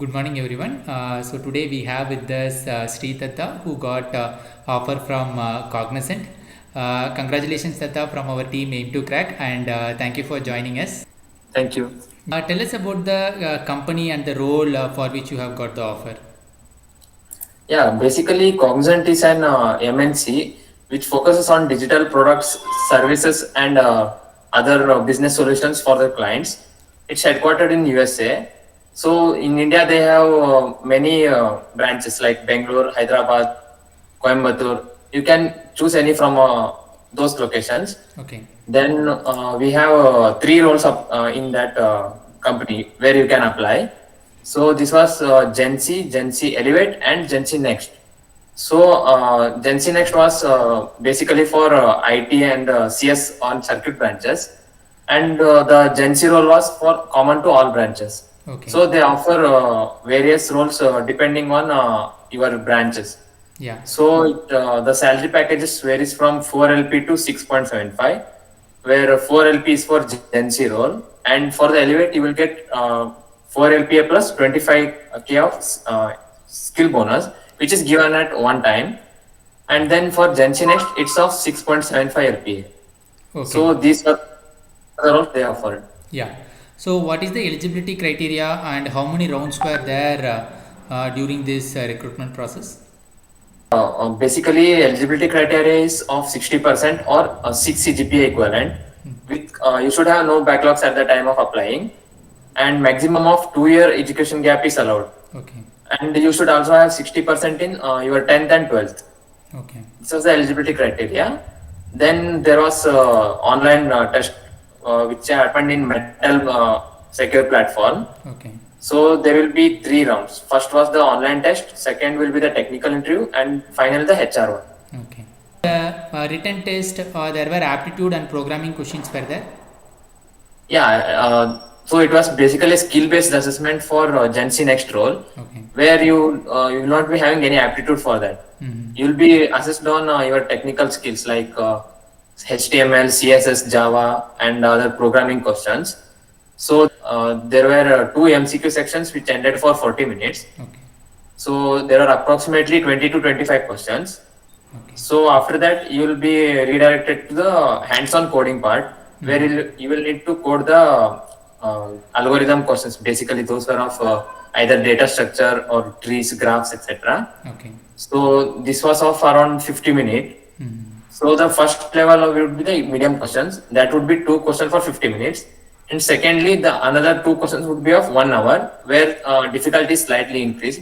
Good morning, everyone. So today we have with us Sri Tatta, who got offer from Cognizant. Congratulations, Tatta, from our team Aim to Crack, and thank you for joining us. Thank you. Tell us about the company and the role for which you have got the offer. Yeah, basically, Cognizant is an MNC which focuses on digital products, services, and other business solutions for their clients. It's headquartered in USA. So in India, they have many branches like Bangalore, Hyderabad, Coimbatore. You can choose any from those locations. Okay. Then we have three roles in that company where you can apply. So this was Gen C Elevate, and Gen C Next. So Gen C Next was basically for IT and CS on circuit branches, and the Gen C role was for common to all branches. Okay. So they offer various roles depending on your branches. Yeah. So the salary packages varies from 4LP to 6.75, where 4LP is for Gen Z role, and for the Elevate you will get 4 LPA plus 25K of skill bonus, which is given at one time, and then for Gen Z Next it's of 6.75 LPA. Okay. So these are the roles they offer. Yeah. So what is the eligibility criteria and how many rounds were there during this recruitment process? Basically, eligibility criteria is of 60% or 6 CGPA equivalent. With you should have no backlogs at the time of applying, and maximum of 2 year education gap is allowed. Okay. And you should also have 60% in your 10th and 12th. Okay. This was the eligibility criteria. Then there was online test which happened in Metal Secure platform. Okay. So there will be three rounds. First was the online test, second will be the technical interview, and final the HR one. Okay. The written test, there were aptitude and programming questions were there. Yeah, so it was basically a skill-based assessment for Gen Z Next role, Okay. where you will not be having any aptitude for that. Mm-hmm. You'll be assessed on your technical skills like HTML, CSS, Java, and other programming questions. So there were two MCQ sections which ended for 40 minutes. Okay. So there are approximately 20 to 25 questions. Okay. So after that, you will be redirected to the hands-on coding part, where you will need to code the algorithm questions. Basically, those are of either data structure or trees, graphs, etc. Okay. So this was of around 50 minutes. Mm-hmm. So the first level would be the medium questions. That would be two questions for 50 minutes. And secondly, the another two questions would be of 1 hour, where difficulty is slightly increased.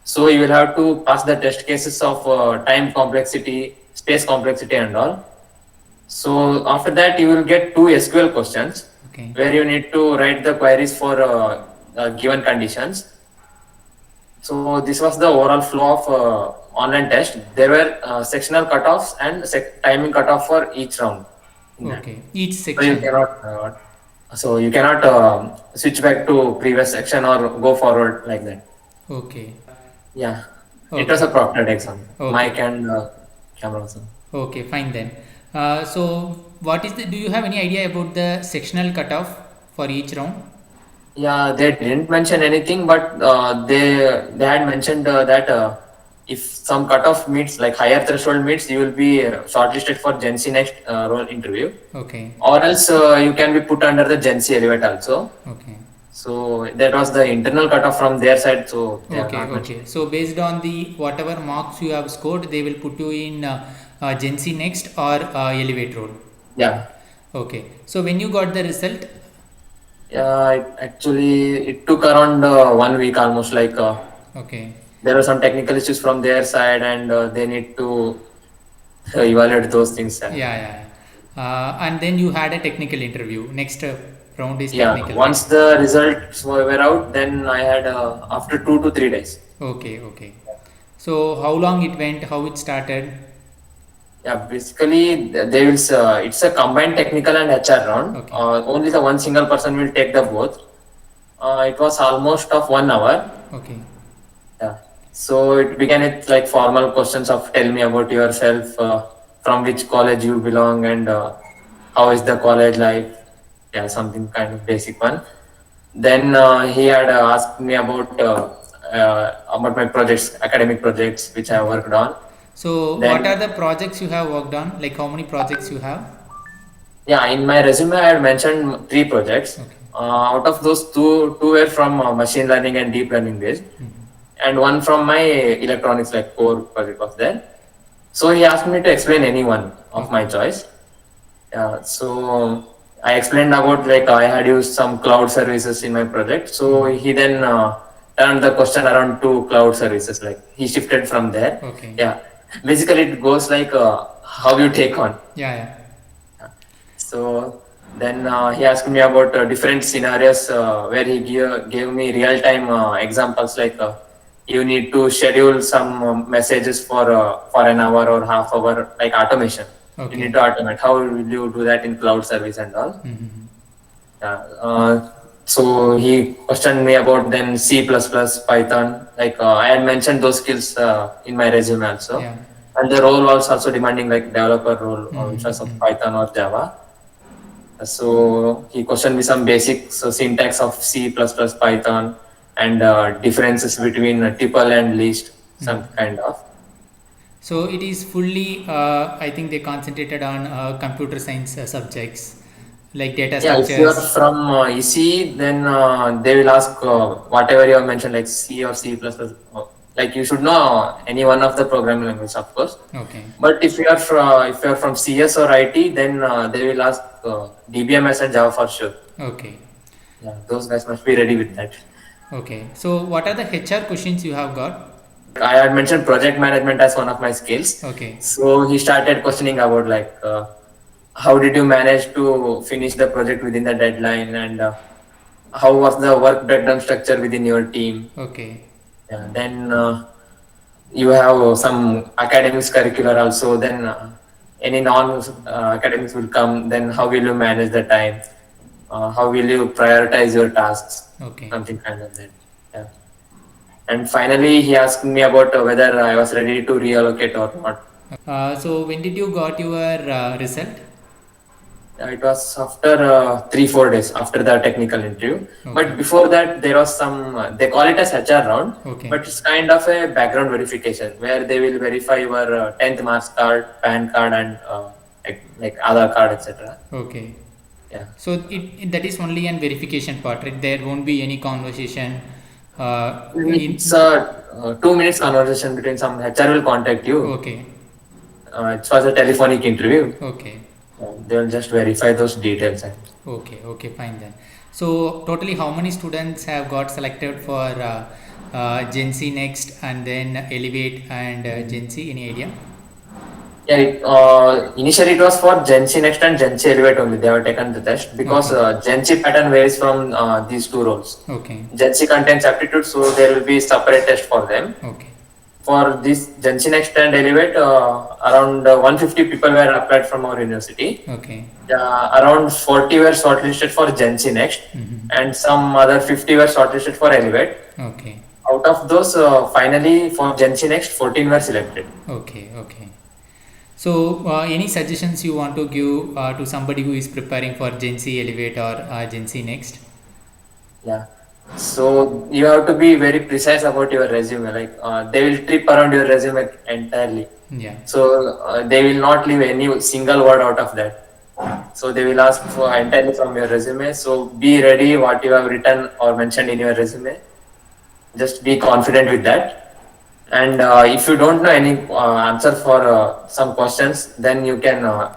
So you will have to pass the test cases of time complexity, space complexity, and all. So after that, you will get two SQL questions, Okay. where you need to write the queries for given conditions. So this was the overall flow of online test. There were sectional cutoffs and timing cutoff for each round. In that. Okay. Each So section. you cannot switch back to previous section or go forward like that. Okay. Yeah, it was Okay. a proctored exam, Okay. mic and camera also. Okay. Fine then. So what is the? Do you have any idea about the sectional cutoff for each round? Yeah, they didn't mention anything, but they had mentioned that if some cutoff meets, like higher threshold meets, you will be shortlisted for Gen Z Next role interview, Okay. or else you can be put under the Gen Z Elevate also. Okay. So that was the internal cutoff from their side, so they have Okay. not mentioned. Okay. So based on the whatever marks you have scored, they will put you in Gen C next or Elevate role. Yeah, Okay. So when you got the result, yeah. It took around 1 week almost. Like okay. there were some technical issues from their side, and they need to evaluate those things. Yeah. Yeah. And then you had a technical interview. Next round is Yeah, technical, right? once the results were out, then I had after 2 to 3 days. Okay. Okay. So how long it went? How it started? Yeah, basically they will. It's a combined technical and HR round. Okay. Only the one single person will take the both. It was almost of 1 hour. Okay. Yeah. So it began with like formal questions of tell me about yourself, from which college you belong, and how is the college life. Yeah, something kind of basic one. Then he had asked me about my projects, academic projects, which I worked on. So what are Then, the projects you have worked on? Like how many projects you have? yeah, in my resume, I had mentioned 3 projects. Okay. Out of those, two were from machine learning and deep learning based, and one from my electronics, like core project was there. So he asked me to explain any one of my Okay. choice. So I explained about like I had used some cloud services in my project. So he then turned the question around to cloud services. Like he shifted from there. Okay. Yeah, basically it goes like how you take on. Yeah, yeah. So then he asked me about different scenarios where he gave me real time examples like you need to schedule some messages for an hour or half hour, like automation. You Okay. need to automate. How will you do that in cloud service and all? Mm-hmm. Yeah. So he questioned me about then C++, Python. Like I had mentioned those skills in my resume also. Yeah. And the role was also demanding like developer role, which was of Mm-hmm. Python or Java. So he questioned me some basics, so syntax of C++, Python, and differences between tuple and list, some kind of. So it is fully, I think they concentrated on computer science subjects like data Yeah, if you are structures. from EC, then they will ask whatever you have mentioned, like C or C++. Like you should know any one of the programming languages, of course. Okay. But if you are from CS or IT, then they will ask DBMS and Java for sure. Okay. Yeah, those guys must be ready with that. Okay. So what are the HR questions you have got? I had mentioned project management as one of my skills. Okay. So he started questioning about like how did you manage to finish the project within the deadline, and how was the work breakdown structure within your team. Okay. Yeah, then you have some academics curricular also. Then any non academics will come. Then how will you manage the time? How will you prioritize your tasks? Okay. Something kind of that. Yeah. And finally, he asked me about whether I was ready to reallocate or not. So when did you got your result? It was after 3 4 days after the technical interview. Okay. But before that, there was some, they call it as HR round, Okay. but it's kind of a background verification where they will verify your 10th marks card, PAN card, and like Aadhaar card, etc. Okay. Yeah. So that is only an verification part, right? There won't be any conversation. It's a 2 minutes conversation between some HR will contact you. Okay. It was a telephonic interview. Okay. They will just verify those details. Okay. Okay. Fine then. So totally, how many students have got selected for Gen Z Next and then Elevate and Gen Z? Any idea? Yeah, initially it was for Gen Z Next and Gen Z Elevate only. They have taken the test because Gen Z pattern varies from these two roles. Okay. Gen Z contains aptitude, so there will be separate test for them. Okay. For this Gen Z Next and Elevate, around 150 people were applied from our university. Okay. Around 40 were shortlisted for Gen Z Next, and some other 50 were shortlisted for Elevate. Okay. Out of those, finally for Gen Z Next, 14 were selected. Okay. Okay. So, any suggestions you want to give to somebody who is preparing for Gen Z Elevate or Gen Z Next? Yeah. So you have to be very precise about your resume. Like they will trip around your resume entirely. Yeah. So they will not leave any single word out of that. So they will ask for entirely from your resume. So be ready what you have written or mentioned in your resume. Just be confident with that. And if you don't know any answer for some questions, then you can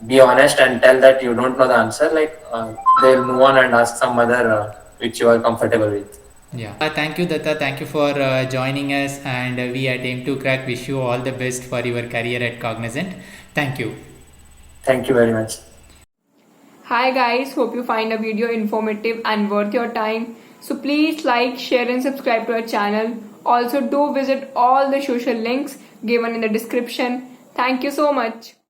be honest and tell that you don't know the answer. Like they'll move on and ask some other which you are comfortable with. Yeah. Thank you, Datta. Thank you for joining us. And we at Aim to Crack wish you all the best for your career at Cognizant. Thank you. Thank you very much. Hi guys, hope you find the video informative and worth your time. So please like, share and subscribe to our channel. Also do visit all the social links given in the description. Thank you so much.